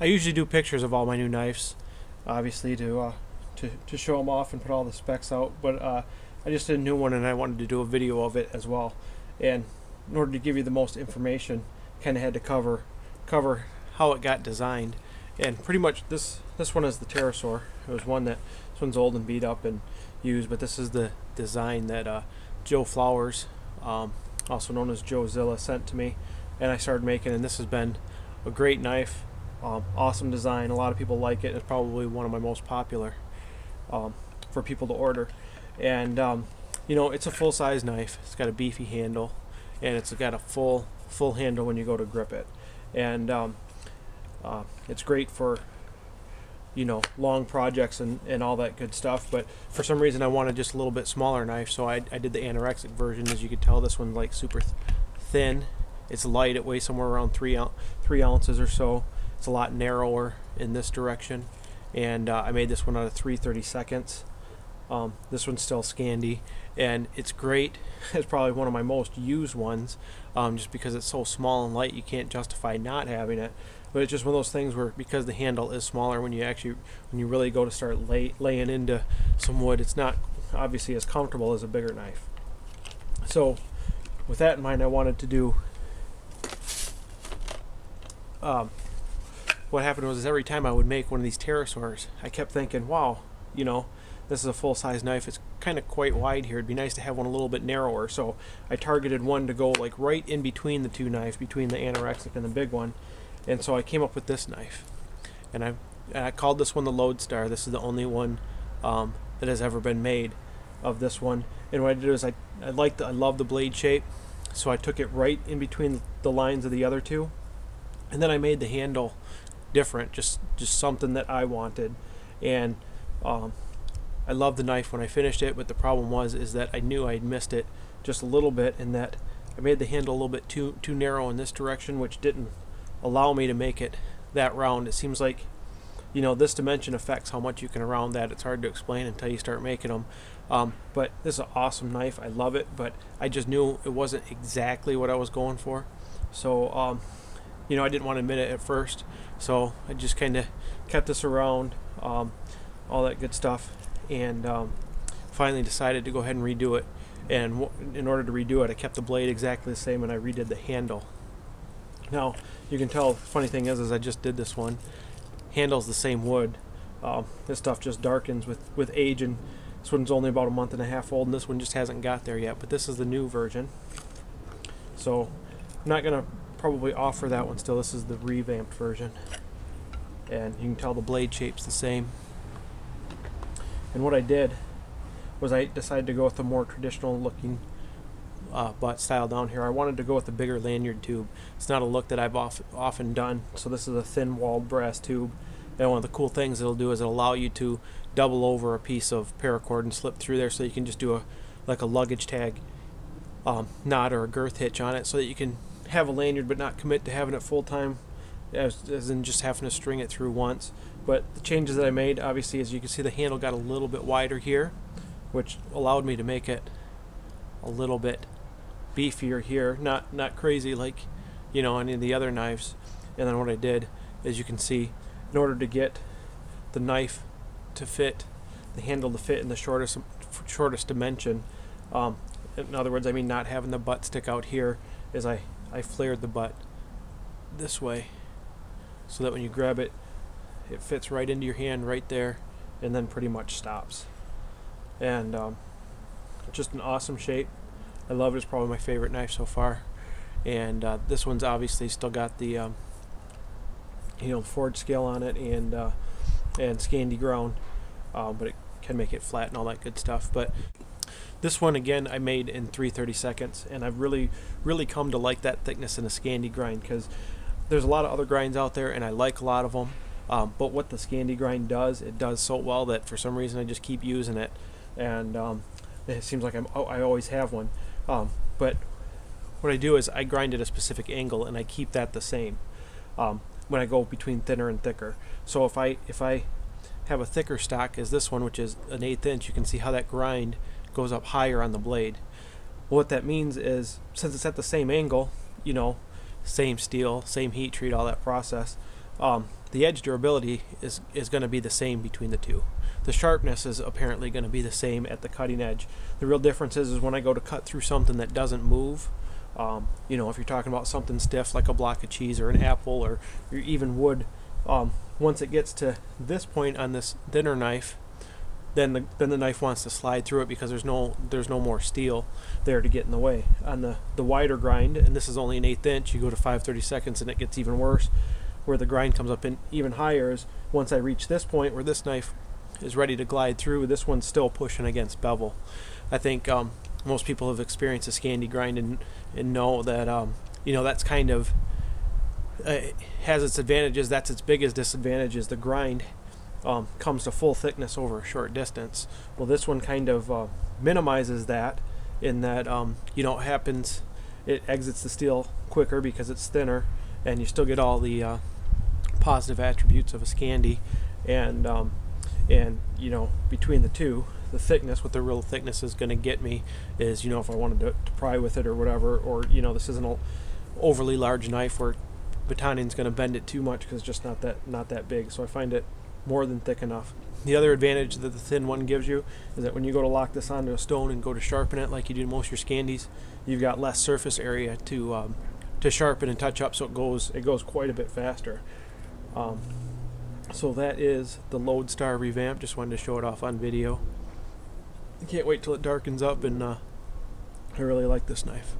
I usually do pictures of all my new knives, obviously to show them off and put all the specs out. But I just did a new one and I wanted to do a video of it as well. And in order to give you the most information, kind of had to cover how it got designed. And pretty much this one is the pterosaur. It was one that this one's old and beat up and used, but this is the design that Joe Flowers, also known as Joe Zilla, sent to me, and I started making. And this has been a great knife. Awesome design. A lot of people like it. It's probably one of my most popular for people to order. And you know, it's a full-size knife. It's got a beefy handle, and it's got a full handle when you go to grip it. And it's great for, you know, long projects and all that good stuff. But for some reason I wanted just a little bit smaller knife, so I did the anorexic version. As you can tell, this one's like super thin. It's light. It weighs somewhere around 3 ounces or so. It's a lot narrower in this direction, and I made this one out of 3/32. This one's still Scandi, and it's great. It's probably one of my most used ones, just because it's so small and light. You can't justify not having it. But it's just one of those things where, because the handle is smaller, when you really go to start laying into some wood, it's not obviously as comfortable as a bigger knife. So with that in mind, I wanted to do what happened was every time I would make one of these pterosaurs, I kept thinking, wow, you know, this is a full-size knife. It's kind of quite wide here. It'd be nice to have one a little bit narrower. So I targeted one to go like right in between the two knives, between the anorexic and the big one. And so I came up with this knife, and I called this one the Lodestar. This is the only one that has ever been made of this one. And what I did is I love the blade shape, so I took it right in between the lines of the other two, and then I made the handle different, just something that I wanted. And I loved the knife when I finished it, but the problem is that I knew I'd missed it just a little bit, in that I made the handle a little bit too narrow in this direction, which didn't allow me to make it that round. It seems like, you know, this dimension affects how much you can round that. It's hard to explain until you start making them. But this is an awesome knife. I love it, but I just knew it wasn't exactly what I was going for. So you know, I didn't want to admit it at first, so I just kind of kept this around, all that good stuff, and finally decided to go ahead and redo it. And in order to redo it, I kept the blade exactly the same, and I redid the handle. Now you can tell, the funny thing is I just did this one. Handle's the same wood. This stuff just darkens with age, and this one's only about a month and a half old, and this one just hasn't got there yet. But this is the new version, so I'm not gonna probably offer that one still. This is the revamped version, and you can tell the blade shape's the same. And what I did was I decided to go with a more traditional looking butt style down here. I wanted to go with a bigger lanyard tube. It's not a look that I've often done, so this is a thin walled brass tube. And one of the cool things it'll do is it'll allow you to double over a piece of paracord and slip through there, so you can just do like a luggage tag knot or a girth hitch on it, so that you can have a lanyard but not commit to having it full time, as in just having to string it through once. But the changes that I made, obviously, as you can see, the handle got a little bit wider here, which allowed me to make it a little bit beefier here, not crazy like, you know, any of the other knives. And then what I did, as you can see, in order to get the knife to fit, the handle to fit in the shortest dimension, in other words, I mean not having the butt stick out here, is I flared the butt this way, so that when you grab it, it fits right into your hand right there, and then pretty much stops. And just an awesome shape. I love it. It's probably my favorite knife so far. And this one's obviously still got the you know, forged scale on it, and Scandi ground, but it can make it flat and all that good stuff. But this one, again, I made in 3/32, and I've really come to like that thickness in a Scandi grind, because there's a lot of other grinds out there, and I like a lot of them. But what the Scandi grind does, it does so well that for some reason I just keep using it, and it seems like I always have one. But what I do is I grind at a specific angle, and I keep that the same when I go between thinner and thicker. So if I have a thicker stock as this one, which is an 1/8 inch, you can see how that grind goes up higher on the blade. Well, what that means is, since it's at the same angle, you know, same steel, same heat treat, all that process, the edge durability is going to be the same between the two. The sharpness is apparently going to be the same at the cutting edge. The real difference is when I go to cut through something that doesn't move, you know, if you're talking about something stiff like a block of cheese or an apple or even wood, once it gets to this point on this thinner knife, then the knife wants to slide through it because there's no more steel there to get in the way. On the wider grind, and this is only an 1/8 inch, you go to 5/32 and it gets even worse. Where the grind comes up in even higher is once I reach this point where this knife is ready to glide through, this one's still pushing against bevel. I think most people have experienced a Scandi grind and know that you know, that's kind of has its advantages. That's its biggest disadvantage, is the grind comes to full thickness over a short distance. Well, this one kind of minimizes that, in that you know, it exits the steel quicker because it's thinner, and you still get all the positive attributes of a Scandi, and you know, between the two, the thickness, what the real thickness is going to get me is, you know, if I wanted to pry with it or whatever, or, you know, this isn't an overly large knife where batoning's going to bend it too much because it's just not that big. So I find it more than thick enough. The other advantage that the thin one gives you is that when you go to lock this onto a stone and go to sharpen it like you do most of your Scandis, you've got less surface area to sharpen and touch up, so it goes quite a bit faster. So that is the Lodestar Revamped. Just wanted to show it off on video. I can't wait till it darkens up, and I really like this knife.